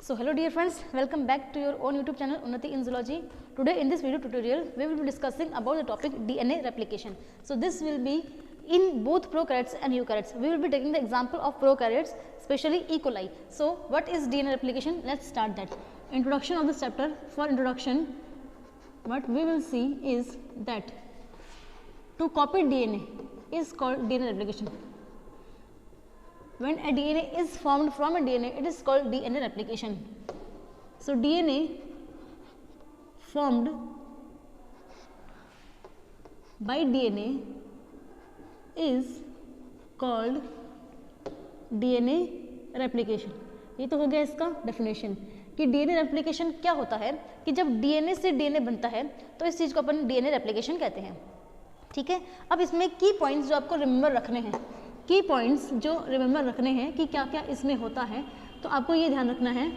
So hello dear friends, welcome back to your own YouTube channel Unnati in Zoology. Today in this video tutorial we will be discussing about the topic DNA replication. So this will be in both prokaryotes and eukaryotes. We will be taking the example of prokaryotes, especially E. coli. So what is DNA replication? Let's start that. Introduction of this chapter. For introduction, what we will see is that to copy DNA is called DNA replication. When a DNA is formed from a DNA, it is called DNA replication. So DNA formed by DNA is called DNA replication. ये तो हो गया इसका definition कि DNA replication क्या होता है कि जब DNA से DNA बनता है तो इस चीज़ को अपन DNA रेप्लिकेशन कहते हैं. ठीक है, अब इसमें की पॉइंट्स जो आपको रिमेंबर रखने हैं, की पॉइंट्स जो रिमेंबर रखने हैं कि क्या क्या इसमें होता है, तो आपको ये ध्यान रखना है.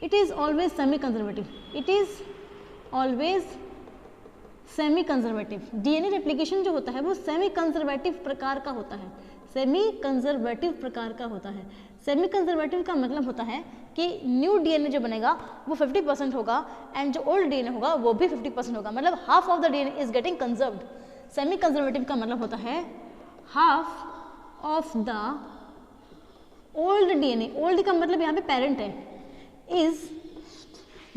It is always semi conservative. It is always semi conservative. DNA replication जो होता है वो सेमी कंजर्वेटिव प्रकार का होता है. सेमी कंजर्वेटिव प्रकार का होता है. सेमी कंजर्वेटिव का मतलब होता है कि न्यू डीएनए जो बनेगा वो 50% होगा एंड जो ओल्ड डीएनए होगा वो भी 50% होगा. मतलब half of the DNA is getting conserved. Semi conservative का मतलब होता है half of the old DNA. Old का मतलब यहाँ पे पेरेंट है, is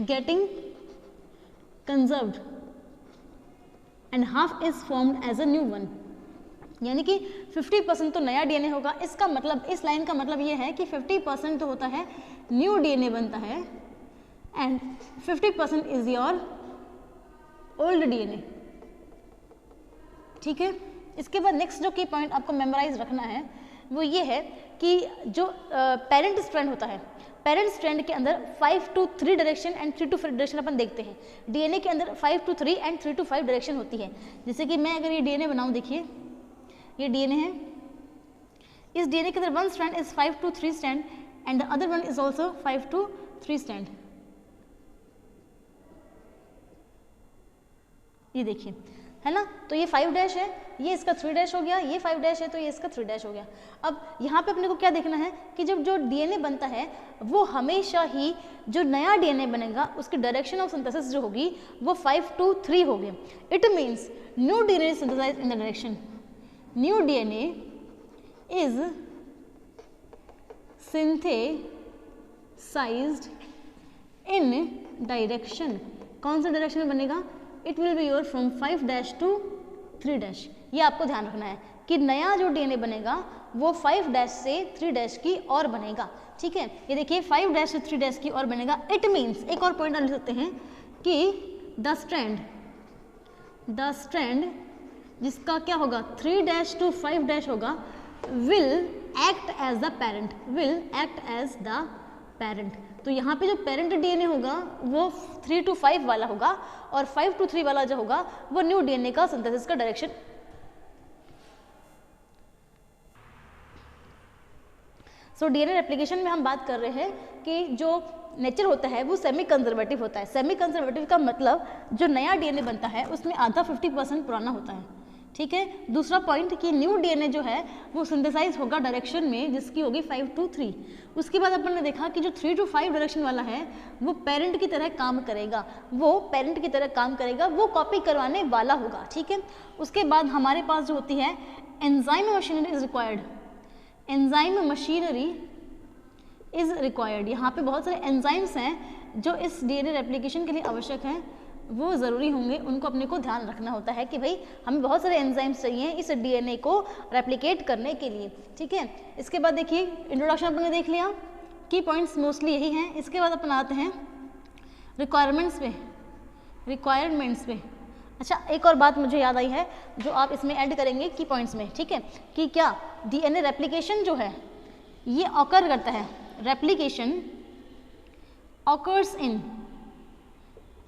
getting conserved and half is formed as a new one. यानी कि 50% तो नया डीएनए होगा. इसका मतलब, इस लाइन का मतलब ये है कि 50% तो होता है न्यू डीएनए बनता है and 50% is your old DNA. ठीक है, इसके बाद नेक्स्ट जो की पॉइंट आपको मेमोराइज रखना है वो ये है कि जो पेरेंट स्ट्रैंड होता है, पेरेंट स्ट्रैंड के अंदर 5 to 3 direction and 3 to 5 direction अपन देखते हैं. डीएनए के अंदर 5 to 3 एंड 3 to 5 डायरेक्शन होती है. जैसे कि मैं अगर ये डीएनए बनाऊं, देखिए ये डीएनए है. इस डीएनए के अंदर one strand is 5 to 3 strand and the other one is also 5 to 3 strand. ये देखिए, है ना. तो ये 5 डैश है, ये इसका 3 डैश हो गया, ये 5 डैश है तो ये इसका 3 डैश हो गया. अब यहाँ पे अपने को क्या देखना है कि जब जो डीएनए बनता है वो हमेशा ही जो नया डीएनए बनेगा उसकी डायरेक्शन ऑफ सिंथेसिस जो होगी वो 5 to 3 होगी. It means new DNA synthesize in the direction, new DNA is synthesized in direction. कौन सा डायरेक्शन में बनेगा? It will be your from 5 dash to 3 dash. ये आपको ध्यान रखना है कि नया जो डीएनए बनेगा वो 5 डैश से 3 डैश की और बनेगा. ठीक है, ये देखिए 5 डैश से 3 डैश की और बनेगा. इट मीन्स एक और पॉइंट लिख सकते हैं कि द स्ट्रैंड जिसका क्या होगा 3 डैश टू 5 डैश होगा will act as the parent, will act as the parent. तो यहाँ पे जो पेरेंट डीएनए होगा वो 3 to 5 वाला होगा और 5 to 3 वाला जो होगा वो न्यू डीएनए का सिंथेसिस का डायरेक्शन. सो डीएनए रेप्लिकेशन में हम बात कर रहे हैं कि जो नेचर होता है वो सेमी कंजर्वेटिव होता है. सेमी कंजर्वेटिव का मतलब जो नया डीएनए बनता है उसमें आधा 50% पुराना होता है. ठीक है, दूसरा पॉइंट कि न्यू डीएनए जो है वो सिंथेसाइज होगा डायरेक्शन में जिसकी होगी 5 to 3. उसके बाद अपन ने देखा कि जो 3 to 5 डायरेक्शन वाला है वो पेरेंट की तरह काम करेगा, वो पेरेंट की तरह काम करेगा, वो कॉपी करवाने वाला होगा. ठीक है, उसके बाद हमारे पास जो होती है enzyme machinery is required. Enzyme machinery is required. यहाँ पे बहुत सारे एंजाइम्स हैं जो इस डीएनए रेप्लिकेशन के लिए आवश्यक हैं, वो ज़रूरी होंगे, उनको अपने को ध्यान रखना होता है कि भाई हमें बहुत सारे एंजाइम्स चाहिए इस डीएनए को रेप्लिकेट करने के लिए. ठीक है, इसके बाद देखिए इंट्रोडक्शन अपन ने देख लिया, की पॉइंट्स मोस्टली यही हैं. इसके बाद अपन आते हैं रिक्वायरमेंट्स पे. अच्छा, एक और बात मुझे याद आई है जो आप इसमें ऐड करेंगे की पॉइंट्स में. ठीक है, कि क्या डीएनए रेप्लिकेशन जो है ये ऑकर करता है, replication occurs in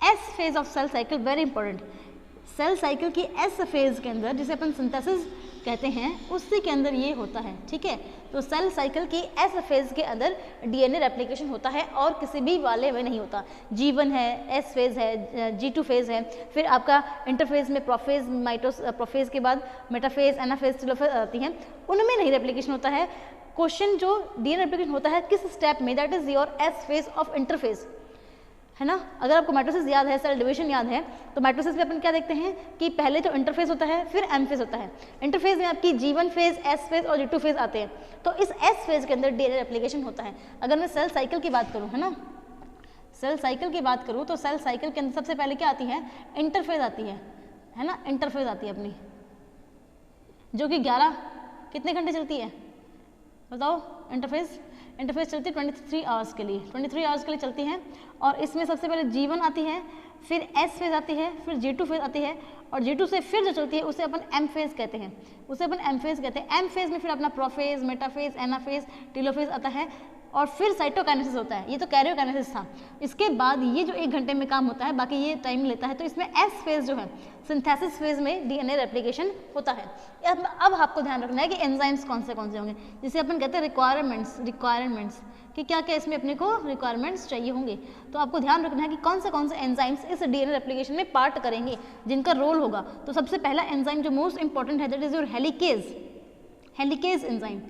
S phase of cell cycle. Very important, cell cycle की एस फेज के अंदर जिसे अपन सिंथेसिस कहते हैं उसी के अंदर ये होता है. ठीक है, तो सेल साइकिल की एस फेज के अंदर डीएनए रेप्लिकेशन होता है और किसी भी वाले में नहीं होता. G1 है, एस फेज है, G2 फेज है, फिर आपका इंटरफेज में प्रोफेज, माइटोस, प्रोफेज के बाद मेटाफेज, एनाफेज, टेलोफेज आती हैं, उनमें नहीं रेप्लिकेशन होता है. क्वेश्चन जो डीएनए रेप्लिकेशन होता है किस स्टेप में, that is your S phase of interphase, है ना। अगर आपको माइटोसिस याद है, सेल डिवीजन याद है, तो माइटोसिस में अपन क्या देखते हैं कि पहले तो इंटरफेज होता है, फिर एम फेज होता है। इंटरफेज में आपकी G1 फेज, एस फेज और G2 फेज आते हैं। तो इस एस फेज के अंदर डीएनए रेप्लिकेशन होता है। अगर मैं सेल साइकिल की बात करूँ, है ना, सेल साइकिल की बात करूँ तो सेल साइकिल के अंदर सबसे पहले क्या आती है, इंटरफेज आती है ना, इंटरफेज आती है अपनी, जो कि 11 कितने घंटे चलती है बताओ। इंटरफेस चलती है 23 आवर्स के लिए, 23 आवर्स के लिए चलती है। और इसमें सबसे पहले G1 आती है, फिर एस फेज आती है, फिर G2 फेज आती है, और G2 से फिर जो चलती है उसे अपन एम फेज कहते हैं, एम फेज में फिर अपना प्रोफेज, मेटाफेज, एनाफेज, टीलोफेज आता है, और फिर साइटोकाइनेसिस होता है। ये तो कैरियोकाइनेसिस था। इसके बाद ये जो 1 घंटे में काम होता है, बाकी ये टाइम लेता है। तो इसमें एस फेज जो है, सिंथेसिस फेज में डीएनए रेप्लिकेशन होता है। अब आपको ध्यान रखना है कि एंजाइम्स कौन से होंगे, जिसे अपन कहते हैं रिक्वायरमेंट्स कि क्या क्या इसमें अपने को रिक्वायरमेंट्स चाहिए होंगे। तो आपको ध्यान रखना है कि कौन से एंजाइम्स इस डीएनए रेप्लिकेशन में पार्ट करेंगे, जिनका रोल होगा। तो सबसे पहला एंजाइम जो मोस्ट इंपॉर्टेंट है, that is your helicase enzyme.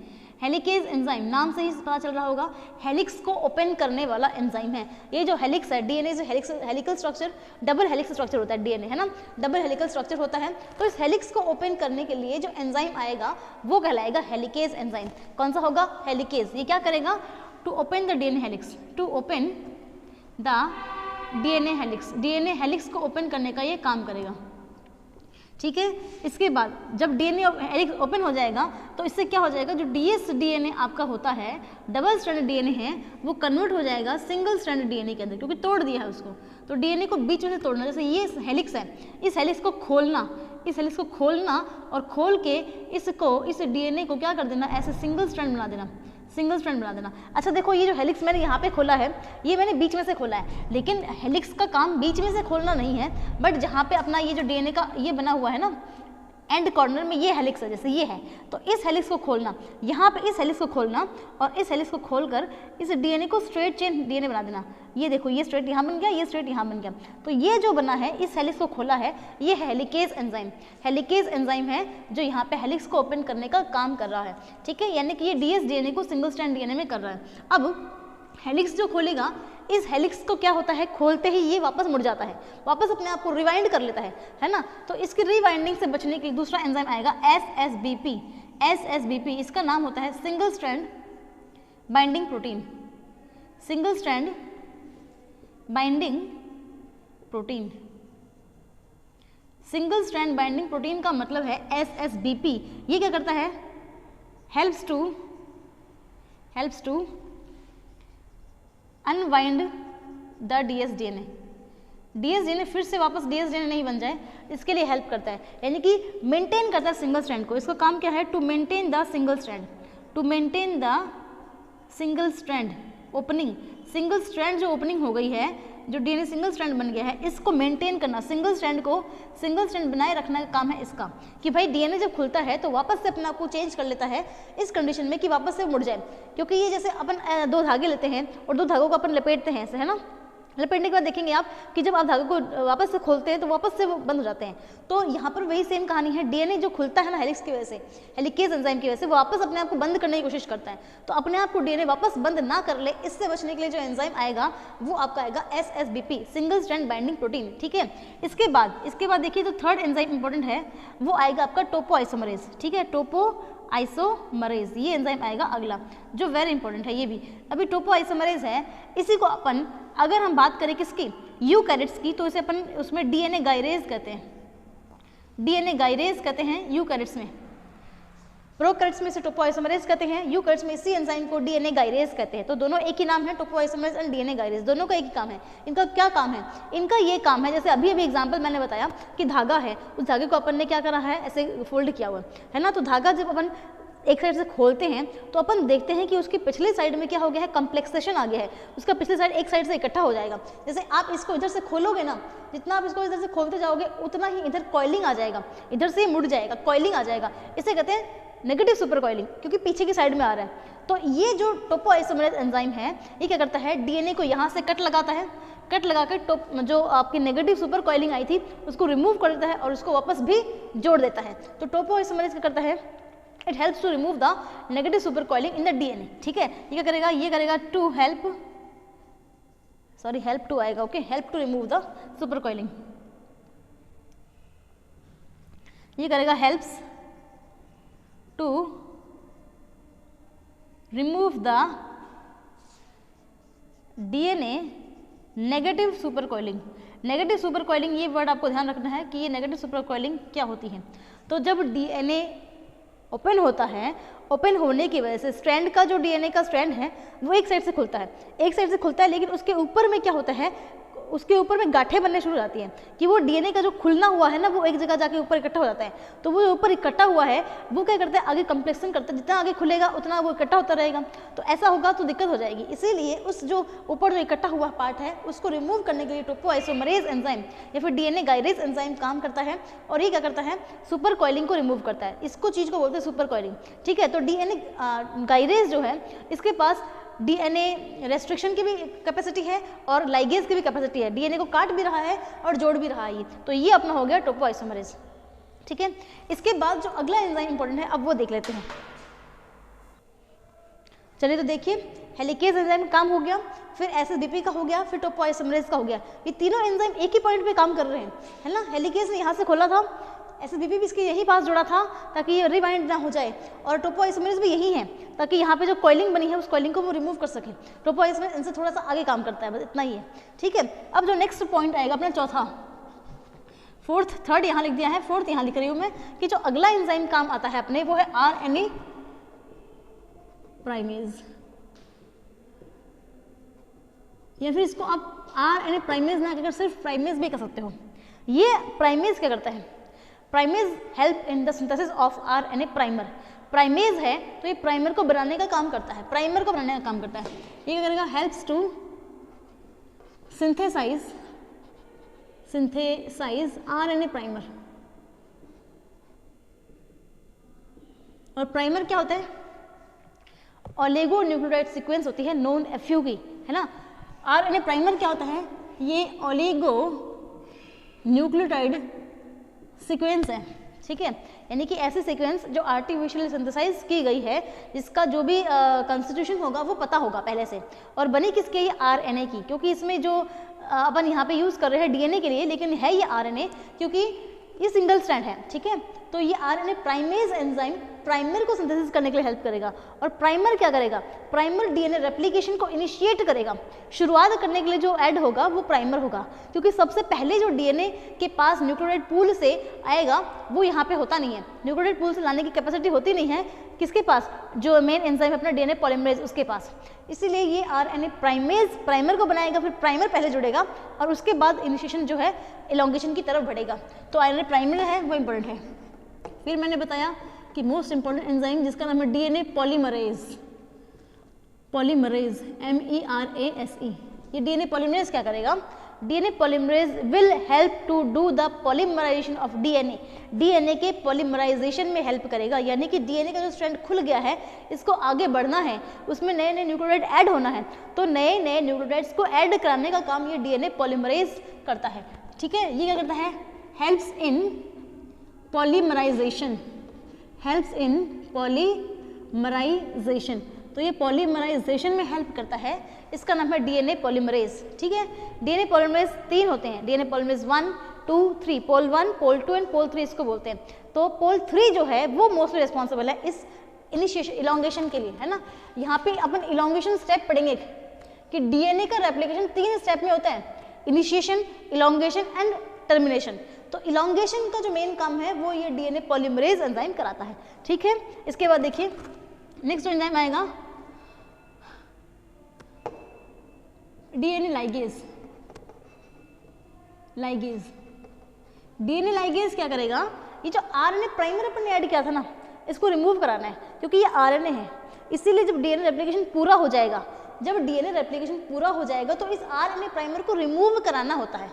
Helicase enzyme नाम से ही पता चल रहा होगा, हेलिक्स को ओपन करने वाला एंजाइम है। ये जो हेलिक्स है, डीएनए जो helical structure, double helix structure होता है डीएनए, है ना, डबल हेलिकल स्ट्रक्चर होता है। तो इस हेलिक्स को ओपन करने के लिए जो एंजाइम आएगा वो कहलाएगा हेलिकेज एंजाइम। कौन सा होगा, हेलिकेज। ये क्या करेगा, to open the DNA helix, to open the DNA helix को ओपन करने का ये काम करेगा, ठीक है। इसके बाद जब डीएनए हेलिक्स ओपन हो जाएगा तो इससे क्या हो जाएगा, जो डीएनए आपका होता है, डबल स्ट्रैंड डीएनए है, वो कन्वर्ट हो जाएगा सिंगल स्ट्रैंड डीएनए के अंदर, क्योंकि तोड़ दिया है उसको। तो डीएनए को बीच में से तोड़ना, जैसे ये हेलिक्स है, इस हेलिक्स को खोलना और खोल के इस डीएनए को क्या कर देना, ऐसे सिंगल स्ट्रैंड बना देना। अच्छा देखो, ये जो हेलिक्स मैंने यहाँ पे खोला है, ये मैंने बीच में से खोला है, लेकिन हेलिक्स का काम बीच में से खोलना नहीं है, बट जहाँ पे अपना ये जो डीएनए का ये बना हुआ है ना, एंड कॉर्नर में ये हेलिक्स है, जैसे ये है, तो इस हेलिक्स को खोलना, यहाँ पे इस हेलिक्स को खोलना, और इस हेलिक्स को खोलकर इस डीएनए को स्ट्रेट चेन डीएनए बना देना। ये देखो, ये स्ट्रेट यहाँ बन गया, ये स्ट्रेट यहाँ बन गया। तो ये जो बना है, इस हेलिक्स को खोला है, ये हेलिकेज एंजाइम है जो यहाँ पे हेलिक्स को ओपन करने का काम कर रहा है, ठीक है। यानी कि ये डीएनए को सिंगल स्ट्रैंड डीएनए में कर रहा है। अब हेलिक्स जो खोलेगा, इस हेलिक्स को क्या होता है, खोलते ही ये वापस मुड़ जाता है, वापस अपने आप को रिवाइंड कर लेता है ना। तो इसकी रिवाइंडिंग से बचने के लिए दूसरा एंजाइम आएगा एसएसबीपी। इसका नाम होता है single strand binding protein. Single strand binding protein का मतलब है एसएसबीपी। ये क्या करता है, helps to unwind the dsDNA फिर से वापस डीएसडीएनए नहीं बन जाए, इसके लिए हेल्प करता है, यानी कि मेंटेन करता है सिंगल स्ट्रैंड को। इसका काम क्या है, to maintain the single strand opening. Single strand जो ओपनिंग हो गई है, जो डीएनए सिंगल स्ट्रैंड बन गया है, इसको मेंटेन करना, सिंगल स्ट्रैंड बनाए रखना का काम है इसका, कि भाई डीएनए जब खुलता है तो वापस से अपने आप को चेंज कर लेता है इस कंडीशन में कि वापस से मुड़ जाए। क्योंकि ये जैसे अपन 2 धागे लेते हैं और 2 धागों को अपन लपेटते हैं ऐसे, है ना, लपेटने के बाद देखेंगे आप कि जब आप धागे को वापस से खोलते हैं तो वापस से वो बंद हो जाते हैं। तो यहाँ पर वही सेम कहानी है, डीएनए जो खुलता है ना हेलिक्स की वजह से, हेलिकेज एंजाइम की वजह से, वो वापस अपने आप को बंद करने की कोशिश करता है। तो अपने आप को डीएनए वापस बंद ना कर ले, इससे बचने के लिए जो एंजाइम आएगा वो आपका आएगा एसएसबीपी, सिंगल स्ट्रैंड बाइंडिंग प्रोटीन, ठीक है। इसके बाद देखिए, जो थर्ड एंजाइम इंपॉर्टेंट है वो आएगा आपका टोपोआइसोमरेज, ठीक है, टोपोआइसोमरेज, ये एंजाइम आएगा अगला, जो वेरी इंपॉर्टेंट है ये भी। अभी टोपोआइसोमरेज है, इसी को अपन अगर हम बात करें किसकी, यूकैरियोट्स की, तो इसे अपन उसमें डीएनए गायरेज कहते हैं यूकैरियोट्स में। प्रोकैरियोट्स में से टोपोआइसोमरेज कहते हैं, यूकैरियोट्स में इसी एंजाइम को डीएनए गायरेज कहते हैं। तो दोनों एक ही नाम है, टोपोआइसोमरेज एंड डीएनए गायरेज, दोनों का एक ही काम है। इनका क्या काम है, इनका ये काम है, जैसे अभी एग्जांपल मैंने बताया कि धागा है, उस धागे को अपन ने क्या करा है, ऐसे फोल्ड किया हुआ है ना। तो धागा जब अपन एक साइड से खोलते हैं तो अपन देखते हैं कि उसकी पिछली साइड में क्या हो गया है, कम्प्लेक्सेशन आ गया है, उसका पिछली साइड एक साइड से इकट्ठा हो जाएगा। जैसे आप इसको इधर से खोलोगे ना, जितना आप इसको इधर से खोलते जाओगे उतना ही इधर कॉइलिंग आ जाएगा, इधर से मुड़ जाएगा, कॉइलिंग आ जाएगा। इसे कहते हैं नेगेटिव सुपर कॉइलिंग, क्योंकि पीछे की साइड में आ रहा है। तो ये जो टोपोआइसोमरेज एंजाइम है, ये क्या करता है, डीएनए को यहाँ से कट लगाता है, कट लगा कर जो आपकी नेगेटिव सुपर कॉइलिंग आई थी उसको रिमूव कर देता है और उसको वापस भी जोड़ देता है। तो टोपोआइसोमरेज क्या करता है, it helps to remove the negative super coiling in the DNA. ठीक है, ये क्या करेगा, ये करेगा टू हेल्प टू आएगा, okay, help to remove the super coiling, ये करेगा helps to remove the DNA negative super coiling. Negative super coiling, ये वर्ड आपको ध्यान रखना है कि ये नेगेटिव सुपर कॉइलिंग क्या होती है। तो जब डीएनए ओपन होता है, ओपन होने की वजह से स्ट्रैंड का जो डीएनए का स्ट्रैंड है वो एक साइड से खुलता है, एक साइड से खुलता है, लेकिन उसके ऊपर में क्या होता है, उसके ऊपर में गांठें बनने शुरू हो जाती हैं कि वो डीएनए का जो खुलना हुआ है ना वो एक जगह जाके ऊपर इकट्ठा हो जाता है। तो वो ऊपर इकट्ठा हुआ है वो क्या करता है, आगे कंप्लेक्शन करता है, जितना आगे खुलेगा उतना वो इकट्ठा होता रहेगा। तो ऐसा होगा तो दिक्कत हो जाएगी, इसीलिए उस जो ऊपर जो इकट्ठा हुआ पार्ट है उसको रिमूव करने के लिए टोपोआइसोमरेज एंजाइम या फिर डीएनए गाइरेज एंजाइम काम करता है, और ये क्या करता है, सुपर कॉइलिंग को रिमूव करता है। इसको चीज़ को बोलते हैं सुपर कॉइलिंग। ठीक है, तो डीएनए गाइरेज जो है इसके पास डीएनए रेस्ट्रिक्शन की भी कैपेसिटी है और लाइगेज की भी कैपेसिटी है, डीएनए को काट भी रहा है और जोड़ भी रहा है ये। तो ये अपना हो गया टोपोआइसोमरेज। ठीक है, इसके बाद जो अगला एंजाइम इंपॉर्टेंट है अब वो देख लेते हैं। चलिए तो देखिए, हेलिकेज एंजाइम काम हो गया, फिर एसएसबीपी का हो गया, फिर टोपोआइसोमरेज का हो गया। ये तीनों एंजाइम एक ही पॉइंट पे काम कर रहे हैं, है ना। हेलिकेज ने यहाँ से खोला था, एसएसबीपी भी इसके यही पास जुड़ा था ताकि ये रिवाइंड ना हो जाए, और टोपोआइसोमरेज भी यही है ताकि यहाँ पे जो कॉइलिंग बनी है उस कॉइलिंग को वो रिमूव कर सके। टोपोआइसोमरेज इनसे थोड़ा सा आगे काम करता है, बस इतना ही है। ठीक है, अब जो नेक्स्ट पॉइंट आएगा अपना चौथा, फोर्थ, थर्ड यहाँ लिख दिया है, फोर्थ यहाँ लिख रही हूँ मैं कि जो अगला एंजाइम काम आता है अपने वो है आरएनए प्राइमेज, या फिर इसको आप आरएनए प्राइमेज ना कहकर सिर्फ प्राइमेज भी कह सकते हो। ये प्राइमेज क्या करता है, primase help in the synthesis of RNA primer. Primase है तो ये प्राइमर को बनाने का काम करता है, प्राइमर को बनाने का काम करता है। ये क्या करेगा, helps to synthesize RNA primer. और प्राइमर क्या होता है, ओलिगो न्यूक्लियोटाइड सीक्वेंस होती है नॉन एफयू की, है ना। आरएनए प्राइमर क्या होता है, ये ओलिगो न्यूक्लियोटाइड सीक्वेंस है। ठीक है, यानी कि ऐसी सीक्वेंस जो आर्टिफिशियल सिंथेसाइज की गई है, जिसका जो भी कॉन्स्टिट्यूशन होगा वो पता होगा पहले से, और बनी किसके, ये आरएनए की, क्योंकि इसमें जो अपन यहाँ पे यूज़ कर रहे हैं डीएनए के लिए, लेकिन है ये आरएनए क्योंकि ये सिंगल स्ट्रैंड है। ठीक है, तो ये आरएनए प्राइमेज एंजाइम प्राइमर को सिंथेसिस करने के लिए हेल्प करेगा। और प्राइमर क्या करेगा, प्राइमर डीएनए रेप्लिकेशन को इनिशिएट करेगा। शुरुआत करने के लिए जो ऐड होगा वो प्राइमर होगा, क्योंकि सबसे पहले जो डीएनए के पास न्यूक्लियोटाइड पूल से आएगा वो यहाँ पे होता नहीं है, न्यूक्लियोटाइड पूल से लाने की कैपेसिटी होती नहीं है किसके पास, जो मेन एंजाइम अपना डीएनए पॉलीमरेज उसके पास। इसीलिए ये आरएनए प्राइमेज प्राइमर को बनाएगा, फिर प्राइमर पहले जुड़ेगा और उसके बाद इनिशिएशन जो है इलॉन्गेशन की तरफ बढ़ेगा। तो आरएनए प्राइमर है वो इंपॉर्टेंट है। फिर मैंने बताया कि मोस्ट इंपॉर्टेंट एंजाइम जिसका नाम है डीएनए पॉलीमरेज, MERASE। ये डीएनए पॉलीमरेज क्या करेगा, DNA polymerase will help to do the polymerization of DNA. DNA के पॉलीमराइजेशन में हेल्प करेगा, यानी कि डीएनए का जो स्ट्रैंड खुल गया है इसको आगे बढ़ना है, उसमें नए नए न्यूक्लियोटाइड ऐड होना है, तो नए नए न्यूक्लियोटाइड्स को ऐड कराने का काम ये डीएनए पॉलीमरेज करता है। ठीक है, ये क्या करता है, helps in polymerization, helps in polymerization. तो ये पॉलीमराइजेशन में हेल्प करता है, इसका नाम है डीएनए पॉलीमरेज। ठीक है, डीएनए पॉलीमरेज 3 होते हैं, DNA polymerase 1, 2, 3, pol 1, pol 2 and pol 3 इसको बोलते हैं। तो पोल 3 जो है वो मोस्टली रिस्पॉन्सिबल है इस इनिशिएशन इलॉन्गेशन के लिए, है ना। यहाँ पे अपन इलॉन्गेशन स्टेप पढ़ेंगे कि डीएनए का रेप्लिकेशन 3 स्टेप में होता है, इनिशिएशन, इलॉन्गेशन एंड टर्मिनेशन। तो इलॉन्गेशन का जो मेन काम है वो ये डीएनए पॉलीमरेज एंजाइम कराता है। ठीक है, इसके बाद देखिए नेक्स्ट एंजाइम आएगा डीएनए लाइगेज। डीएनए लाइगेज क्या करेगा, ये जो आरएनए प्राइमर अपन ने ऐड किया था ना इसको रिमूव कराना है, क्योंकि ये आरएनए है। इसीलिए जब डीएनए रेप्लिकेशन पूरा हो जाएगा, तो इस आरएनए प्राइमर को रिमूव कराना होता है।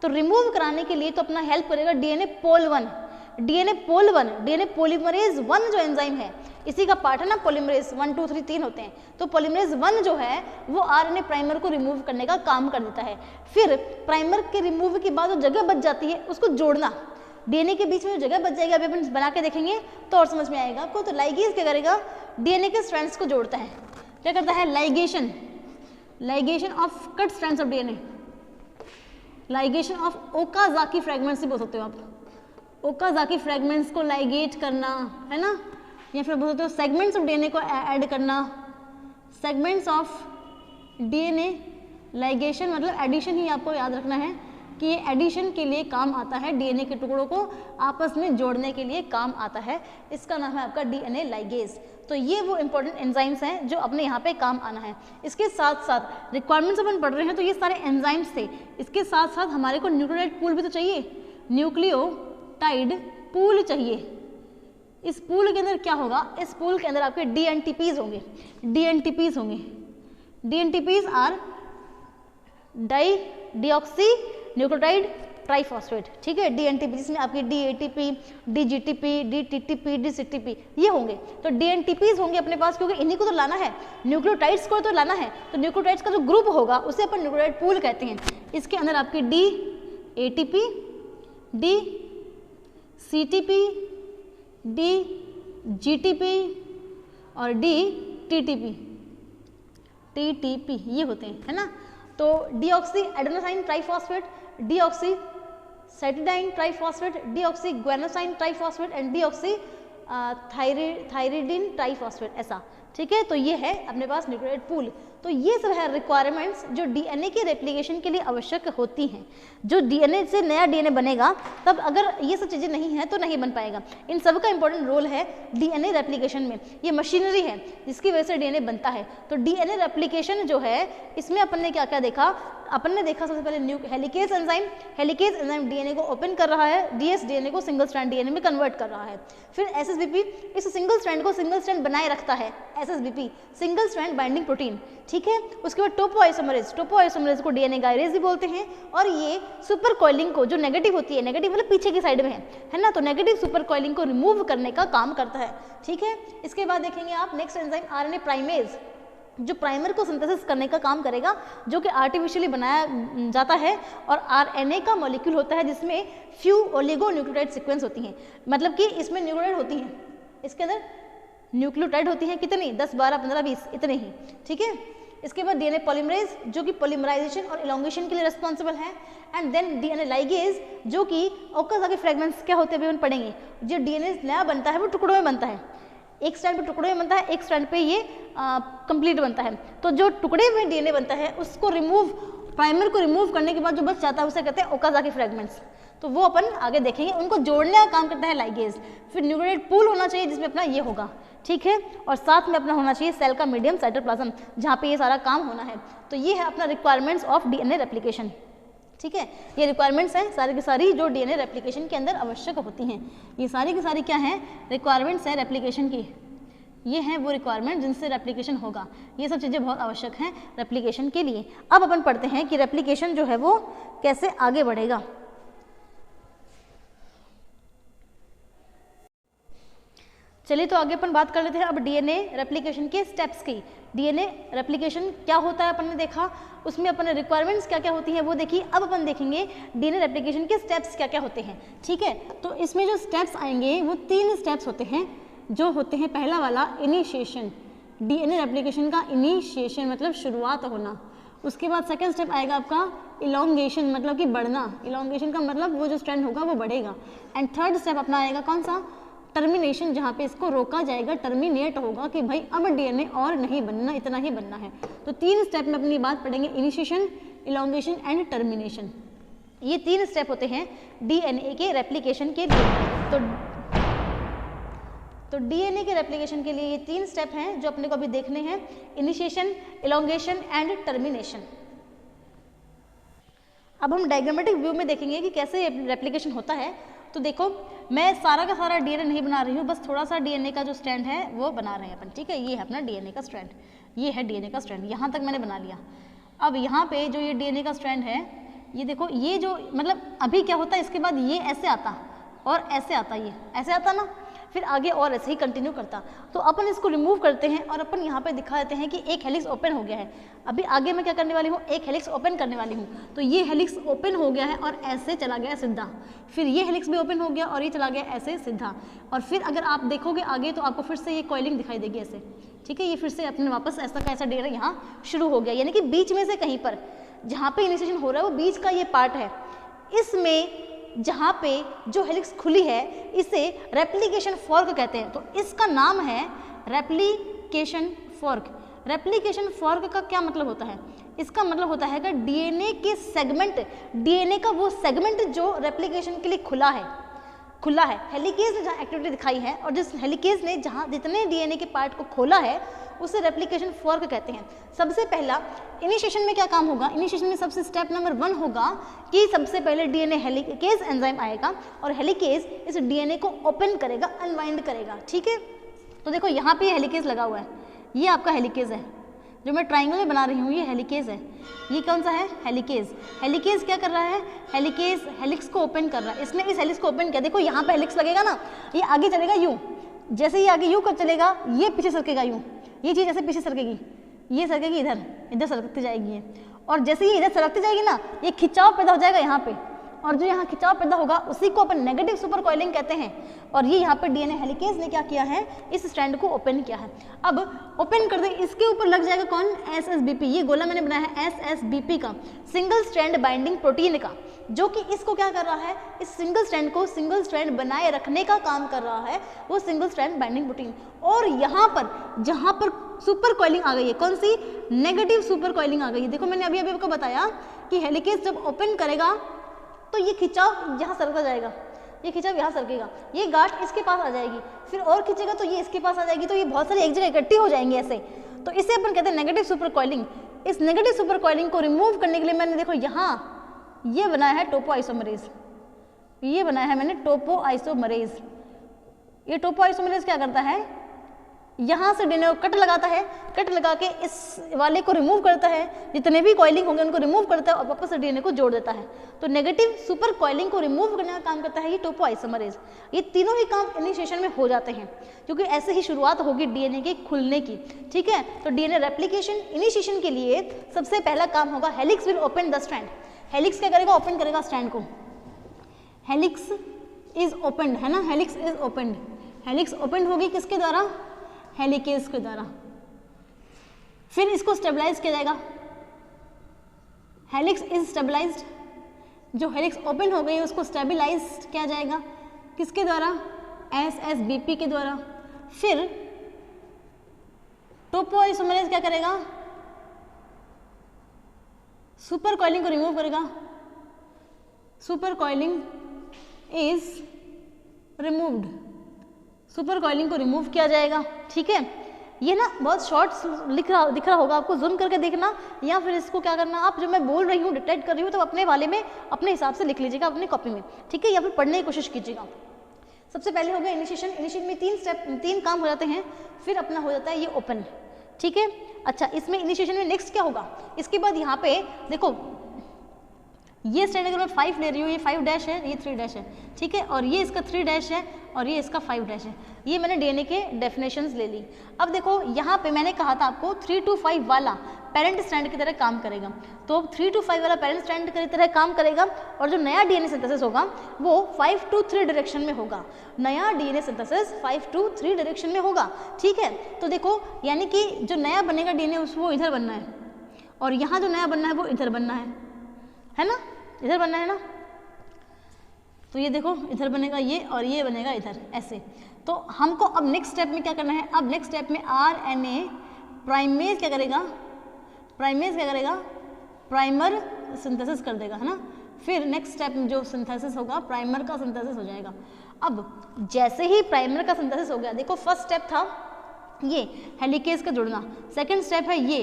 तो रिमूव कराने के लिए तो अपना हेल्प करेगा डीएनए पोल 1। डीएनए पॉलीमरेज 1 जो एंजाइम है इसी का पार्ट है ना, पॉलीमरेज 1, 2, 3 3 होते हैं। तो पॉलीमरेज 1 जो है वो आरएनए प्राइमर को रिमूव करने का काम कर देता है। फिर प्राइमर के रिमूव के बाद जो जगह बच जाती है उसको जोड़ना, डीएनए के बीच में जो जगह बच जाएगी, अभी अपन बना के देखेंगे तो और समझ में आएगा आपको। तो लाइगेज क्या करेगा, डीएनए के स्ट्रैंड्स को जोड़ता है, क्या करता है, ligation of cut strands of DNA, ligation of Okazaki fragments भी बोल सकते हो आप, ओकाजाकी फ्रेगमेंट्स को लाइगेट करना है ना, या फिर बोल सकते हो सेगमेंट्स ऑफ डीएनए को ऐड करना, सेगमेंट्स ऑफ डीएनए लाइगेशन मतलब एडिशन ही आपको याद रखना है कि ये एडिशन के लिए काम आता है, डीएनए के टुकड़ों को आपस में जोड़ने के लिए काम आता है, इसका नाम है आपका डीएनए लाइगेज। तो ये वो इंपॉर्टेंट एंजाइम्स हैं जो अपने यहाँ पे काम आना है। इसके साथ साथ रिक्वायरमेंट्स अपन पढ़ रहे हैं तो ये सारे एंजाइम्स थे, इसके साथ साथ हमारे को न्यूक्लियोटाइड पूल भी तो चाहिए, न्यूक्लियोटाइड पूल चाहिए। इस पूल के अंदर क्या होगा, इस पूल के अंदर आपके डीएनटीपीज होंगे, डीएनटीपीज होंगे, dNTPs are di deoxy nucleotide triphosphate, ठीक है, डीएनटीपी जिसमें आपकी डीएटीपी, डीजीटीपी, डीटीटीपी, डीसीटीपी ये होंगे। तो डीएनटीपीज होंगे अपने पास, क्योंकि इन्हीं को तो लाना है, न्यूक्लियोटाइड्स को तो लाना है, तो न्यूक्लियोटाइड्स का जो ग्रुप होगा उसे अपन न्यूक्लियोटाइड पूल कहते हैं। इसके अंदर आपकी डीएटीपी, डीसीटीपी, डीजीटीपी और डीटीटीपी, टीटीपी ये होते हैं, है ना। तो deoxy adenosine triphosphate, deoxy cytidine triphosphate, deoxy guanosine triphosphate and deoxy thymidine triphosphate, ऐसा, ठीक है। तो ये है अपने पास न्यूक्लियोटाइड पूल। तो ये सब है रिक्वायरमेंट्स जो डीएनए के रेप्लिकेशन के लिए आवश्यक होती हैं। जो डीएनए से नया डीएनए बनेगा, तब अगर ये सब चीज़ें नहीं हैं तो नहीं बन पाएगा। इन सब का इंपॉर्टेंट रोल है डीएनए रेप्लिकेशन में। ये मशीनरी है जिसकी वजह से डीएनए बनता है। तो डीएनए रेप्लिकेशन जो है, इसमें अपन ने क्या क्या देखा, अपन ने देखा सबसे पहले helicase enzyme, helicase enzyme DNA को ओपन कर रहा है, डीएस डीएनए को सिंगल स्ट्रैंड डीएनए में कन्वर्ट कर रहा है। फिर एसएसबीपी इस सिंगल स्ट्रैंड को सिंगल स्ट्रैंड बनाए रखता है, एसएसबीपी सिंगल स्ट्रैंड बाइंडिंग प्रोटीन, ठीक है। उसके बाद टोपोआइसोमरेज को डीएनए गायरेज भी बोलते हैं। और ये सुपर कॉइलिंग को, जो नेगेटिव होती है, नेगेटिव मतलब पीछे की साइड में है ना, तो नेगेटिव सुपर कॉइलिंग को रिमूव करने का काम करता है, ठीक है। इसके बाद देखेंगे आप नेक्स्ट एंजाइम आरएनए प्राइमेज, जो प्राइमर को सिंथेसिस करने का काम करेगा, जो कि आर्टिफिशियली बनाया जाता है। और आरएनए का मॉलिक्यूल होता है जिसमें फ्यू ओलिगोन्यूक्लियोटाइड सीक्वेंस होती हैं, मतलब कि इसमें न्यूक्लियोटाइड होती हैं, इसके अंदर न्यूक्लियोटाइड होती हैं कितनी, 10, 12, 15, 20 इतने ही, ठीक है। इसके बाद डीएनए पॉलीमरेज जो कि पॉलीमराइजेशन और इलोंगेशन के लिए रिस्पॉन्सिबल है। एंड देन डीएनए लाइगेज जो कि ओकाजाकी फ्रेगमेंट्स क्या होते हैं अभी हम पढ़ेंगे। जो डीएनए नया बनता है वो टुकड़ों में बनता है, एक स्ट्रैंड पे टुकड़े में बनता है, एक स्ट्रैंड पे ये कंप्लीट बनता है। तो जो टुकड़े में डीएनए बनता है उसको रिमूव, प्राइमर को रिमूव करने के बाद जो बच जाता है उसे कहते हैं ओकाजाकी फ्रेगमेंट्स। तो वो अपन आगे देखेंगे, उनको जोड़ने का काम करता है लाइगेज। फिर न्यूक्लियोटाइड पूल होना चाहिए जिसमें अपना ये होगा, ठीक है। और साथ में अपना होना चाहिए सेल का मीडियम साइटोप्लाज्म जहाँ पे ये सारा काम होना है। तो ये है अपना रिक्वायरमेंट्स ऑफ डीएनए रेप्लिकेशन, ठीक है। ये रिक्वायरमेंट्स हैं सारी की सारी जो डीएनए रेप्लिकेशन के अंदर आवश्यक होती हैं। ये सारी की सारी क्या हैं, रिक्वायरमेंट्स हैं रेप्लिकेशन की। ये हैं वो रिक्वायरमेंट जिनसे रेप्लिकेशन होगा। ये सब चीज़ें बहुत आवश्यक हैं रेप्लिकेशन के लिए। अब अपन पढ़ते हैं कि रेप्लिकेशन जो है वो कैसे आगे बढ़ेगा। चलिए तो आगे अपन बात कर लेते हैं अब डीएनए रेप्लिकेशन के स्टेप्स की। डीएनए रेप्लिकेशन क्या होता है अपन ने देखा, उसमें अपन रिक्वायरमेंट्स क्या क्या होती हैं वो देखी। अब अपन देखेंगे डीएनए रेप्लिकेशन के स्टेप्स क्या क्या होते हैं, ठीक है। तो इसमें जो स्टेप्स आएंगे वो 3 स्टेप्स होते हैं जो होते हैं। पहला वाला इनिशिएशन, डीएनए रेप्लिकेशन का इनिशिएशन मतलब शुरुआत होना। उसके बाद सेकंड स्टेप आएगा आपका इलोंगेशन मतलब कि बढ़ना, इलोंगेशन का मतलब वो जो स्ट्रैंड होगा वो बढ़ेगा। एंड थर्ड स्टेप अपना आएगा कौन सा, टर्मिनेशन, जहाँ पे इसको रोका जाएगा, टर्मिनेट होगा कि भाई अब डीएनए और नहीं बनना, इतना ही बनना है। तो 3 स्टेप में अपनी बात पढ़ेंगे, इनिशिएशन, इलोंगेशन एंड टर्मिनेशन। ये 3 स्टेप होते हैं डीएनए के रेप्लिकेशन के लिए। तो डीएनए के रेप्लिकेशन के लिए ये 3 स्टेप हैं जो अपने को अभी देखने हैं, इनिशिएशन, इलोंगेशन एंड टर्मिनेशन। अब हम डायग्रामेटिक व्यू में देखेंगे कि कैसे रेप्लिकेशन होता है। तो देखो मैं सारा का सारा डीएनए नहीं बना रही हूँ, बस थोड़ा सा डीएनए का जो स्ट्रैंड है वो बना रहे हैं अपन, ठीक है। ये है अपना डीएनए का स्ट्रैंड, ये है डीएनए का स्ट्रैंड, यहाँ तक मैंने बना लिया। अब यहाँ पे जो ये डीएनए का स्ट्रैंड है, ये देखो, ये जो मतलब अभी क्या होता है, इसके बाद ये ऐसे आता और ऐसे आता, ये ऐसे आता ना, फिर आगे और ऐसे ही कंटिन्यू करता। तो अपन इसको रिमूव करते हैं और अपन यहाँ पे दिखा देते हैं कि एक हेलिक्स ओपन हो गया है। अभी आगे मैं क्या करने वाली हूँ, एक हेलिक्स ओपन करने वाली हूँ। तो ये हेलिक्स ओपन हो गया है और ऐसे चला गया सीधा, फिर ये हेलिक्स भी ओपन हो गया और ये चला गया ऐसे सीधा, और फिर अगर आप देखोगे आगे तो आपको फिर से ये कॉइलिंग दिखाई देगी ऐसे, ठीक है। ये फिर से अपने वापस ऐसा का ऐसा डीएनए यहाँ शुरू हो गया, यानी कि बीच में से कहीं पर जहाँ पे इनिशिएशन हो रहा है वो बीच का ये पार्ट है। इसमें जहाँ पे जो हेलिक्स खुली है इसे रेप्लिकेशन फॉर्क कहते हैं। तो इसका नाम है रेप्लिकेशन फॉर्क। रेप्लिकेशन फॉर्क का क्या मतलब होता है, इसका मतलब होता है कि डीएनए के सेगमेंट, डीएनए का वो सेगमेंट जो रेप्लिकेशन के लिए खुला है। हेलिकेज ने जहाँ एक्टिविटी दिखाई है और जिस हेलिकेज ने जहाँ जितने डीएनए के पार्ट को खोला है उसे रेप्लिकेशन फॉर्क कहते हैं। सबसे पहला इनिशिएशन में क्या काम होगा, इनिशिएशन में सबसे स्टेप नंबर 1 होगा कि सबसे पहले डीएनए हेलिकेज एंजाइम आएगा और हेलिकेज इस डीएनए को ओपन करेगा, अनवाइंड करेगा, ठीक है। तो देखो यहाँ पे हेलिकेज लगा हुआ है, ये आपका हेलिकेज है, जो मैं ट्राइंगल में बना रही हूँ ये हेलिकेज है। ये कौन सा है, हेलिकेज। हेलिकेज क्या कर रहा है, हेलिकेज हेलिक्स को ओपन कर रहा है। इसने इस हेलिक्स को ओपन किया, देखो यहाँ पे हेलिक्स लगेगा ना, ये आगे चलेगा यूँ, जैसे ये आगे यूँ कर चलेगा ये पीछे सरकेगा यूँ, ये चीज़ ऐसे पीछे सरकेगी, ये सरकेगी इधर सरकती जाएगी ये, और जैसे ये इधर सरकती जाएगी ना ये खिंचाव पैदा हो जाएगा यहाँ पे, और जो यहाँ खिंचाव पैदा होगा उसी को अपन नेगेटिव सुपर कॉइलिंग कहते हैं। और ये यहाँ पर डीएनए हेलिकेज ने क्या किया है, इस स्ट्रैंड को ओपन किया है। अब ओपन कर दे, इसके ऊपर लग जाएगा कौन, एसएसबीपी। ये गोला मैंने बनाया है एसएसबीपी का, सिंगल स्ट्रैंड बाइंडिंग प्रोटीन का, जो कि इसको क्या कर रहा है, इस सिंगल स्ट्रैंड को सिंगल स्ट्रैंड बनाए रखने का काम कर रहा है, वो सिंगल स्ट्रैंड बाइंडिंग प्रोटीन। और यहाँ पर जहाँ पर सुपर कॉइलिंग आ गई है, कौन सी, नेगेटिव सुपर कॉइलिंग आ गई है। देखो मैंने अभी आपको बताया कि हेलिकेज जब ओपन करेगा तो ये खिंचाव यहाँ सरका जाएगा, ये खिंचाव यहाँ सरकेगा, ये गांठ इसके पास आ जाएगी, फिर और खींचेगा तो ये इसके पास आ जाएगी, तो ये बहुत सारी एक जगह इकट्ठी हो जाएंगी ऐसे। तो इसे अपन कहते हैं नेगेटिव सुपर कॉइलिंग। इस नेगेटिव सुपर कॉइलिंग को रिमूव करने के लिए मैंने देखो यहाँ ये बनाया है टोपो आइसोमरेज, ये बनाया है मैंने टोपो आइसोमरेज। ये टोपो आइसोमरेज क्या करता है, यहाँ से डीएनए को कट लगाता है, कट लगा के इस वाले को रिमूव करता है, जितने भी कॉइलिंग होंगे उनको रिमूव करता है और वापस से डीएनए को जोड़ देता है। तो नेगेटिव सुपर कॉइलिंग को रिमूव करने का काम करता है ये टोपो आइसोमरेज। ये तीनों ही काम इनिशिएशन में हो जाते हैं, क्योंकि ऐसे ही शुरुआत होगी डीएनए के खुलने की, ठीक है। तो डीएनए रेप्लिकेशन इनिशिएशन के लिए सबसे पहला काम होगा, helix will open the strand. Helix क्या करेगा, ओपन करेगा स्ट्रैंड को। हेलिक्स इज ओपनड, है ना, helix is opened. Helix open होगी किसके द्वारा, हेलिकेज के द्वारा। फिर इसको स्टेबलाइज किया जाएगा, हेलिक्स इज स्टेबलाइज्ड। जो हेलिक्स ओपन हो गई है उसको स्टेबलाइज किया जाएगा किसके द्वारा, एसएसबीपी के द्वारा। फिर टोपो आइसोमरेज क्या करेगा, सुपर कॉइलिंग को रिमूव करेगा। Super coiling is removed, super coiling को रिमूव किया जाएगा, ठीक है। ये ना बहुत शॉर्ट दिख रहा होगा आपको, जूम करके देखना, या फिर इसको क्या करना, आप जो मैं बोल रही हूँ डिटेक्ट कर रही हूँ तो अपने वाले में अपने हिसाब से लिख लीजिएगा अपनी कॉपी में, ठीक है, या फिर पढ़ने की कोशिश कीजिएगा। सबसे पहले हो गया इनिशिएशन। इनिशिएशन में 3 काम हो जाते हैं, फिर अपना हो जाता है ये ओपन, ठीक है। अच्छा, इसमें इनिशिएशन में नेक्स्ट क्या होगा, इसके बाद यहाँ पे देखो ये स्टैंड अगर मैं 5 ले रही हूँ, ये 5 डैश है, ये 3 डैश है, ठीक है, और ये इसका 3 डैश है और ये इसका 5 डैश है। ये मैंने डीएनए के डेफिनेशंस ले ली। अब देखो यहाँ पे मैंने कहा था आपको 3 to 5 वाला पेरेंट स्ट्रैंड की तरह काम करेगा, तो 3 to 5 वाला पेरेंट स्ट्रैंड की तरह काम करेगा, और जो नया डीएनए सिंथेसिस होगा वो 5 to 3 डायरेक्शन में होगा। नया डीएनए सिंथेसिस 5 to 3 डायरेक्शन में होगा, ठीक है। तो देखो यानी कि जो नया बनेगा डीएनए वो इधर बनना है, और यहाँ जो नया बनना है वो इधर बनना है ना, इधर बनना है ना। तो ये देखो इधर बनेगा ये और ये बनेगा इधर, ऐसे। तो हमको अब नेक्स्ट स्टेप में क्या करना है, अब नेक्स्ट स्टेप में आरएनए प्राइमेज क्या करेगा, प्राइमर सिंथेसिस कर देगा, है ना। फिर नेक्स्ट स्टेप में जो सिंथेसिस होगा प्राइमर का सिंथेसिस हो जाएगा। अब जैसे ही प्राइमर का सिंथेसिस हो गया, देखो फर्स्ट स्टेप था ये हेलिकेज का जुड़ना, सेकंड स्टेप है ये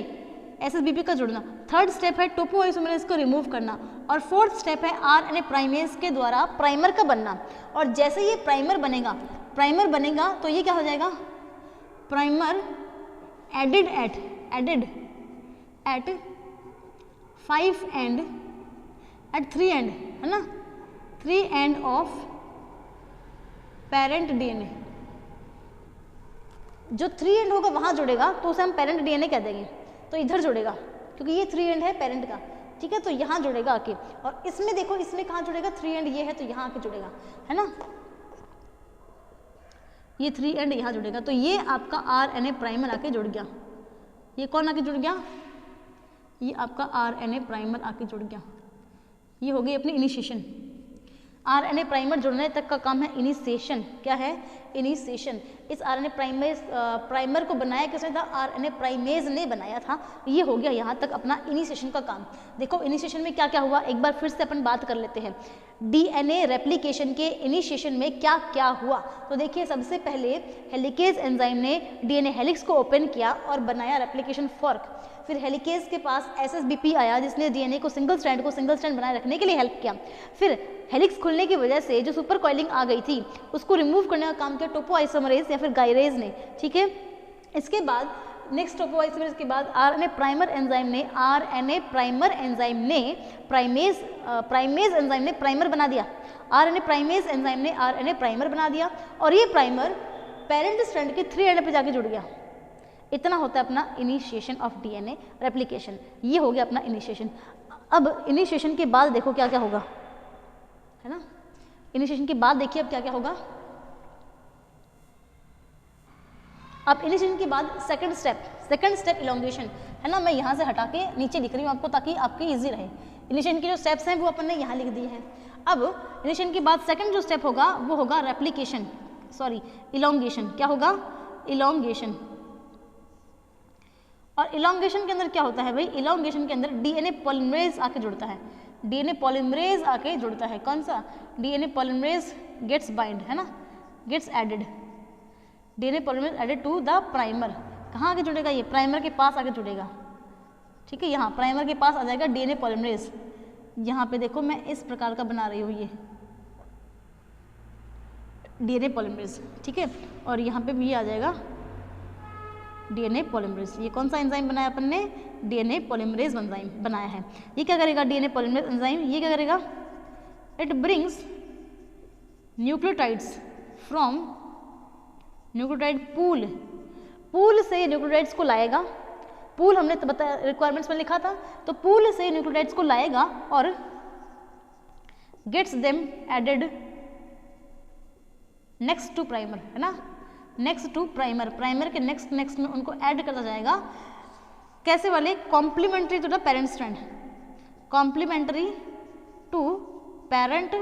एसएसबीपी का जुड़ना, थर्ड स्टेप है टोपो आइसोमरेज को रिमूव करना, और फोर्थ स्टेप है आरएनए प्राइमेज के द्वारा प्राइमर का बनना। और जैसे ये प्राइमर बनेगा तो ये क्या हो जाएगा, primer added at 5 end at 3 end, है ना, 3 एंड ऑफ पेरेंट डीएनए, जो 3 एंड होगा वहाँ जुड़ेगा तो उसे हम पेरेंट डीएनए कह देंगे, तो इधर जुड़ेगा क्योंकि ये 3 एंड है पेरेंट का, ठीक है, तो यहाँ जुड़ेगा आके। और इसमें देखो, इसमें कहाँ जुड़ेगा, 3 एंड ये है तो यहाँ आके जुड़ेगा, है ना, ये 3 एंड यहाँ जुड़ेगा, तो ये आपका आरएनए प्राइमर आके जुड़ गया। ये कौन आके जुड़ गया, ये आपका आरएनए प्राइमर आके जुड़ गया। ये हो गई अपनी इनिशिएशन। आरएनए प्राइमर जुड़ने तक का काम है इनिशिएशन। क्या है, इनिशिएशन। इस आरएनए प्राइमर को बनाया किसने था, आरएनए प्राइमेज ने बनाया था। ये हो गया यहाँ तक अपना इनिशिएशन का काम। देखो इनिशिएशन में क्या क्या हुआ, एक बार फिर से अपन बात कर लेते हैं। डीएनए रेप्लिकेशन के इनिशिएशन में क्या क्या हुआ, तो देखिए सबसे पहले हेलिकेज एंजाइम ने डीएनए हेलिक्स को ओपन किया और बनाया रेप्लिकेशन फॉर्क। फिर हेलिकेज के पास एसएसबीपी आया जिसने डीएनए को सिंगल स्ट्रैंड बनाए रखने के लिए हेल्प किया। फिर हेलिक्स खुलने की वजह से जो सुपर कॉइलिंग आ गई थी उसको रिमूव करने का काम किया टोपोआइसोमरेज या फिर गायरेज ने, ठीक है। इसके बाद नेक्स्ट टोपोआइसोमरेज के बाद आरएनए प्राइमर एंजाइम ने प्राइमेज एंजाइम ने प्राइमर बना दिया। आरएनए प्राइमेज एंजाइम ने आरएनए प्राइमर बना दिया और ये प्राइमर पेरेंट स्ट्रैंड के 3 एंड पे जाके जुड़ गया। इतना होता है अपना इनिशिएशन ऑफ डीएनए रेप्लिकेशन। ये हो गया अपना इनिशिएशन। अब इनिशिएशन के बाद देखो क्या क्या होगा, है ना। इनिशिएशन के बाद देखिए अब क्या क्या होगा। अब इनिशिएशन के बाद सेकंड स्टेप इलोंगेशन, है ना। मैं यहाँ से हटा के नीचे लिख रही हूँ आपको ताकि आपके इजी रहे। इनिशिएशन के जो स्टेप्स हैं वो अपन ने यहाँ लिख दिए हैं। अब इनिशिएशन के बाद सेकंड जो स्टेप होगा वो होगा रेप्लिकेशन, सॉरी इलोंगेशन। क्या होगा, इलोंगेशन। और इलोंगेशन के अंदर क्या होता है भाई, इलोंगेशन के अंदर डीएनए पॉलीमरेज आके जुड़ता है। डीएनए पॉलीमरेज आके जुड़ता है। कौन सा, डीएनए पॉलीमरेज गेट्स बाइंड, है ना, gets added. DNA polymerase added to the primer. कहाँ आके जुड़ेगा, ये प्राइमर के पास आके जुड़ेगा, ठीक है। यहाँ प्राइमर के पास आ जाएगा डीएनए पॉलीमरेज। यहाँ पे देखो मैं इस प्रकार का बना रही हूँ ये डीएनए पॉलीमरेज, ठीक है। और यहाँ पे भी ये आ जाएगा डीएनए पॉलीमरेज। ये कौन सा एंजाइम बनाया अपन ने, डीएनए पॉलीमरेज एंजाइम बनाया है। ये क्या करेगा, डीएनए पॉलीमरेज एंजाइम ये क्या करेगा, it brings nucleotides from nucleotide pool से न्यूक्लियोटाइड्स को लाएगा। पूल हमने तो बताया, रिक्वायरमेंट्स में लिखा था, तो पूल से न्यूक्लियोटाइड्स को लाएगा और gets them added next to primer, है ना, नेक्स्ट टू प्राइमर के नेक्स्ट में उनको ऐड करता जाएगा। कैसे वाले, complementary to the parent strand, complementary to parent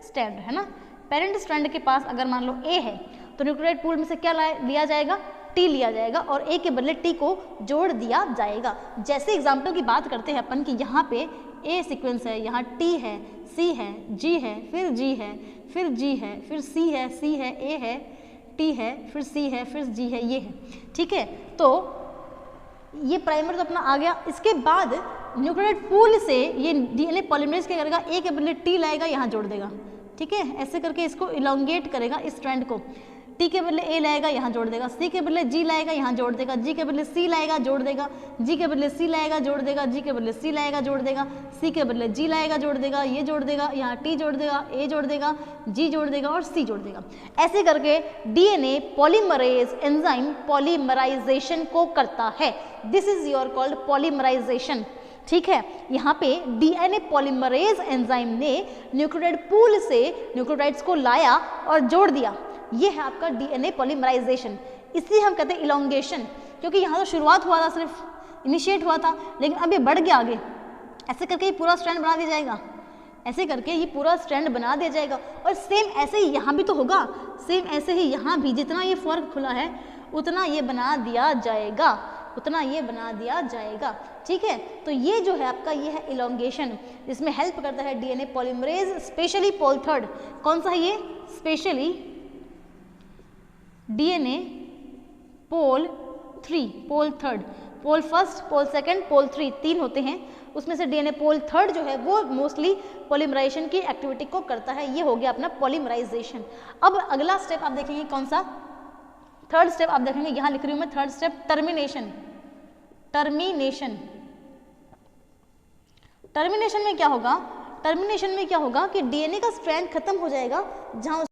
strand, है ना। पेरेंट स्ट्रैंड के पास अगर मान लो ए है तो न्यूक्लियोटाइड पूल में से क्या लिया जाएगा, टी लिया जाएगा और ए के बदले टी को जोड़ दिया जाएगा। जैसे एग्जाम्पल की बात करते हैं अपन कि यहाँ पे ए सीक्वेंस है, यहाँ टी है, सी है, जी है, फिर जी है, फिर जी है, फिर सी है, ए है, टी है, फिर सी है, फिर जी है, ये है, ठीक है। तो ये प्राइमर तो अपना आ गया। इसके बाद न्यूक्लियोटाइड पूल से ये डीएनए पॉलीमरेज क्या करेगा, ए के बदले टी लाएगा, यहाँ जोड़ देगा, ठीक है। ऐसे करके इसको इलोंगेट करेगा इस स्ट्रैंड को। टी के बदले ए लाएगा, यहाँ जोड़ देगा, सी के बदले जी लाएगा, यहाँ जोड़ देगा, जी के बदले सी लाएगा, जोड़ देगा, जी के बदले सी लाएगा, जोड़ देगा, जी के बदले सी लाएगा, जोड़ देगा, सी के बदले जी लाएगा, जोड़ देगा, ये जोड़ देगा, यहाँ टी जोड़ देगा, ए जोड़ देगा, जी जोड़ देगा और सी जोड़ देगा। ऐसे करके डीएनए पॉलीमरेज एंजाइम पॉलीमराइजेशन को करता है। This is your called polymerization, ठीक है। यहाँ पे डीएनए पॉलीमरेज एंजाइम ने न्यूक्लियोटाइड पूल से न्यूक्लियोटाइड्स को लाया और जोड़ दिया। ये है आपका डीएनए पॉलीमराइजेशन। इसलिए हम कहते हैं इलोंगेशन, क्योंकि यहाँ तो शुरुआत हुआ था, सिर्फ इनिशिएट हुआ था, लेकिन अब ये बढ़ गया आगे। ऐसे करके ये पूरा स्ट्रैंड बना दिया जाएगा, ऐसे करके ये पूरा स्ट्रैंड बना दिया जाएगा। और सेम ऐसे ही यहाँ भी तो होगा, सेम ऐसे ही यहाँ भी जितना ये फर्क खुला है उतना ये बना दिया जाएगा, उतना ये बना दिया जाएगा, ठीक है। तो ये जो है आपका, ये है इलोंगेशन, जिसमें हेल्प करता है डीएनए पॉलीमरेज, स्पेशली पोल थर्ड। कौन सा है ये, स्पेशली डीएनए पोल 3, पोल थर्ड, पोल फर्स्ट, पोल सेकंड, पोल 3, 3 होते हैं। उसमें से डीएनए पोल थर्ड जो है वो मोस्टली पॉलीमराइजेशन की एक्टिविटी को करता है। ये हो गया अपना पॉलीमराइजेशन। अब अगला स्टेप आप देखेंगे कौन सा, थर्ड स्टेप आप देखेंगे, यहाँ लिख रही हूँ मैं थर्ड स्टेप, टर्मिनेशन। टर्मिनेशन में क्या होगा, टर्मिनेशन में क्या होगा कि डीएनए का स्ट्रैंड खत्म हो जाएगा जहाँ